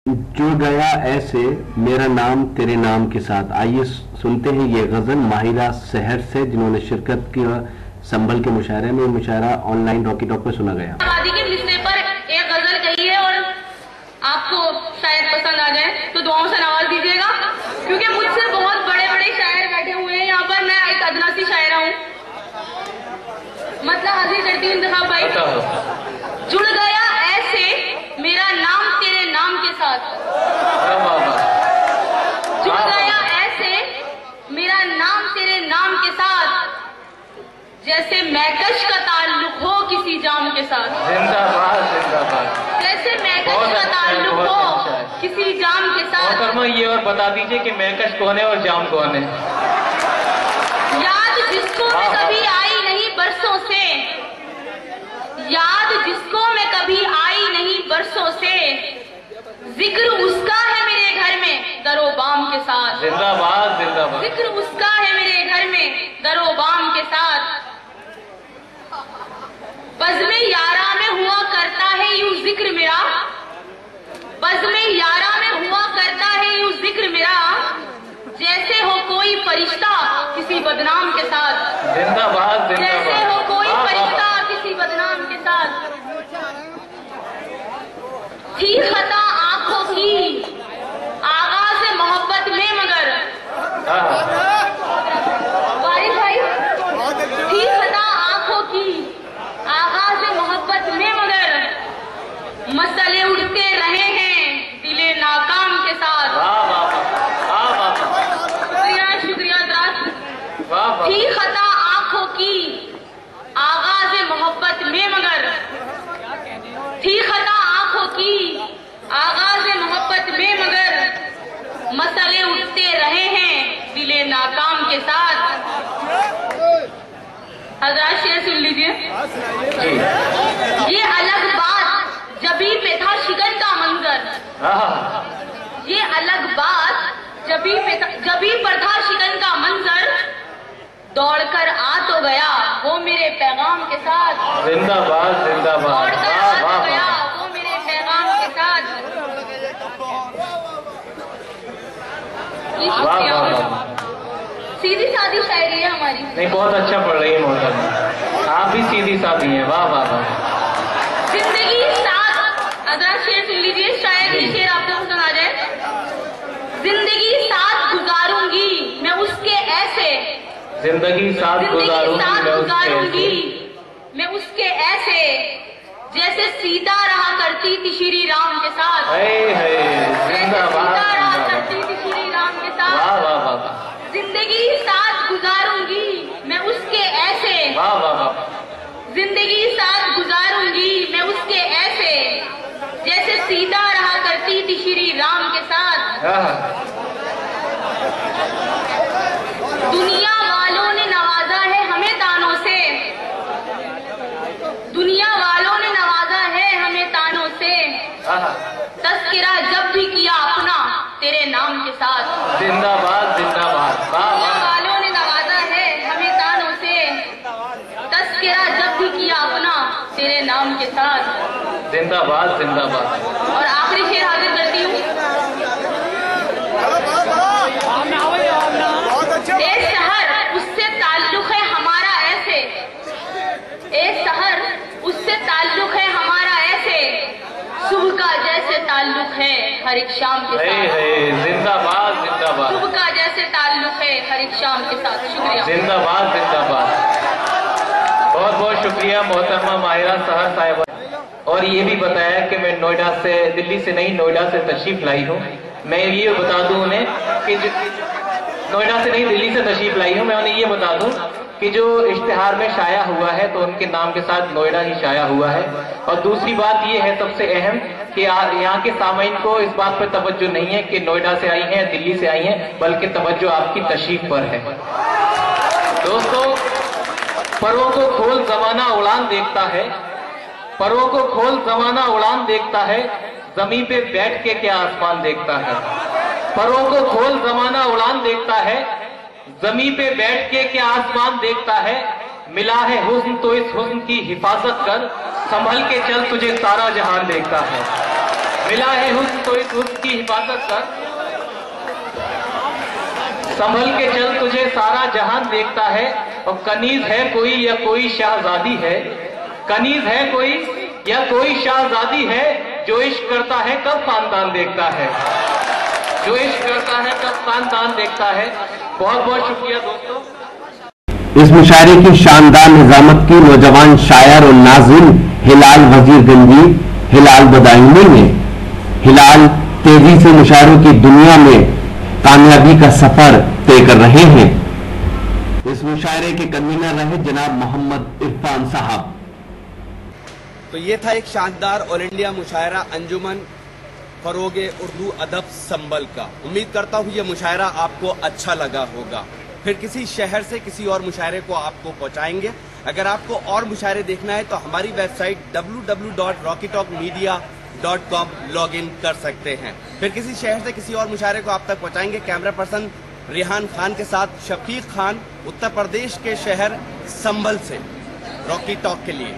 जुड़ गया ऐसे मेरा नाम तेरे नाम के साथ। आइए सुनते हैं ये गजल माहिरा शहर से, जिन्होंने शिरकत की संभल के मुशायरे में। मुशायरा ऑनलाइन रॉकी टॉक पर सुना गया। आबादी के लिखने पर एक गजल कही है और आपको शायद पसंद आ जाए तो दुआओं से नवाज दीजिएगा, क्योंकि मुझसे बहुत बड़े बड़े शायर बैठे हुए हैं यहाँ पर। मैं एक अदना सी शायरा हूँ, मतलब हाजिर करती हूँ इंतखाब भाई। जुड़ गया ऐसे मेरा नाम तेरे नाम के साथ, जुड़ गया ऐसे मेरा नाम तेरे नाम के साथ, जैसे मैकश का ताल्लुक हो किसी जाम के साथ। जिंदाबाद जिंदाबाद। जैसे मैकश का ताल्लुक हो किसी जाम के साथ। ये और बता दीजिए कि मैकश कौन है और जाम कौन है। याद जिसको मैं कभी आई नहीं बरसों से, याद जिसको मैं कभी आई नहीं बरसों से, जिक्र उसका है मेरे घर में दरो बाम के साथ। जिंदाबाद जिंदाबाद। जिक्र उसका है मेरे घर में दरो बाम के साथ। बज़्म यारा में हुआ करता है यूं जिक्र मेरा, बज़्म यारा में हुआ करता है यूं जिक्र मेरा, जैसे हो कोई फरिश्ता किसी बदनाम के साथ। जिंदाबाद जिंदाबाद। जैसे हो कोई फरिश्ता किसी बदनाम के साथ। थी खता आंखों की आगाज़ मोहब्बत में मगर, वारिस भाई, थी खता आंखों की आगाज़ मोहब्बत में मगर, मसले उड़ते रहे हैं दिले नाकाम के साथ। शुक्रिया दराज। थी खता आंखों की आगाज़ मोहब्बत में मगर, थी खता आंखों की आगाज़ मोहब्बत में मगर, मसले उठते रहे हैं दिले नाकाम के साथ। हज़रात शेर सुन लीजिए। ये अलग बात जबी पे था शिकन का मंजर, ये अलग बात जबी पर था शिकन का मंजर, दौड़कर आ तो गया वो मेरे पैगाम के साथ। जिंदाबाद जिंदाबाद। दौड़कर आ तो गया वो मेरे पैगाम के साथ। सीधी सादी शायरी है हमारी। नहीं, बहुत अच्छा पढ़ रही है मोहतरम, आप भी सीधी सादी हैं। वाह वाह वाह। जिंदगी साथ, अगर शेर सुन लीजिए, शायद ये शेर आपको पसंद आ जाए। जिंदगी साथ गुजारूंगी मैं उसके ऐसे, जिंदगी साथ गुजारूंगी मैं उसके ऐसे, जैसे सीता रहा करती थी श्री राम के साथ। जिंदाबाद रहा करती थी श्री राम के साथ। वाह वाह वाह। जिंदगी साथ गुजारूंगी मैं उसके ऐसे, वाह वाह वाह। जिंदगी साथ गुजारूंगी मैं उसके ऐसे, जैसे सीता रहा करती थी श्री राम के साथ। दुनिया वालों ने नवाजा है हमें तानों से, दुनिया वालों ने नवाजा है हमें तानों से, तस्किरा जब भी किया अपना तेरे नाम के साथ। जिंदाबाद जिंदाबाद। दुनिया वालों ने नवाजा है हमें तानों से, तस्किरा जब भी किया अपना तेरे नाम के साथ। जिंदाबाद जिंदाबाद। और आखिरी शेर हाजिर करती हूँ। ए शहर उससे ताल्लुक है हमारा ऐसे, ए शहर उससे ताल्लुक है हमारा ऐसे, सुबह का जैसे ताल्लुक है हर एक शाम के साथ। जिंदाबाद जिंदाबाद। सुबह का जैसे ताल्लुक है हर एक शाम के साथ। शुक्रिया। जिंदाबाद जिंदाबाद। बहुत बहुत शुक्रिया मोहतरमा माहिरा शहर साहिबा। और ये भी बताया कि मैं नोएडा से, दिल्ली से नहीं, नोएडा से तशरीफ लाई हूँ। मैं ये बता दूं उन्हें कि नोएडा से नहीं, दिल्ली से तशरीफ लाई हूँ। मैं उन्हें ये बता दूं कि जो इश्तिहार में शाया हुआ है तो उनके नाम के साथ नोएडा ही शाया हुआ है। और दूसरी बात ये है सबसे अहम कि यहाँ के सामाइन को इस बात पर तवज्जो नहीं है कि नोएडा से आई हैं, दिल्ली से आई हैं, बल्कि तवज्जो आपकी तशरीफ पर है। दोस्तों, परों को खोल जमाना उड़ान देखता है, परों को खोल जमाना उड़ान देखता है, जमीन पे बैठ के क्या आसमान देखता है। परों को खोल जमाना उड़ान देखता है, जमीन पे बैठ के क्या आसमान देखता है। मिला है हुस्न तो इस हुस्न की हिफाजत कर, संभल के चल तुझे सारा जहान देखता है। मिला है हुस्न तो इस हुस्न की हिफाजत कर। संभल के चल तुझे सारा जहान देखता है। और कनीज है कोई या कोई शाहजादी है, कनीज है कोई या कोई शाहजादी है, जो इश्क करता है कब खानदान देखता है, जो इश्क करता है कब खानदान देखता है। बहुत बहुत शुक्रिया दोस्तों। इस मुशायरे की शानदार निजामत की नौजवान शायर और नाज़िम हिलाल वजीरगंजी, हिलाल बदायूनी ने हिलाल तेजी से मुशायरों की दुनिया में कामयाबी का सफर तय कर रहे हैं। इस मुशायरे के कन्वीनर रहे जनाब मोहम्मद इरफान साहब। तो ये था एक शानदार ऑल इंडिया मुशायरा अंजुमन फरोगे उर्दू अदब संबल का। उम्मीद करता हूँ ये मुशायरा आपको अच्छा लगा होगा। फिर किसी शहर से किसी और मुशायरे को आपको पहुंचाएंगे। अगर आपको और मुशायरे देखना है तो हमारी वेबसाइट www.rockytalkmedia.com लॉग इन कर सकते हैं। फिर किसी शहर से किसी और मुशायरे को आप तक पहुंचाएंगे। कैमरा पर्सन रिहान खान के साथ शफीक खान, उत्तर प्रदेश के शहर संभल से रॉकी टॉक के लिए।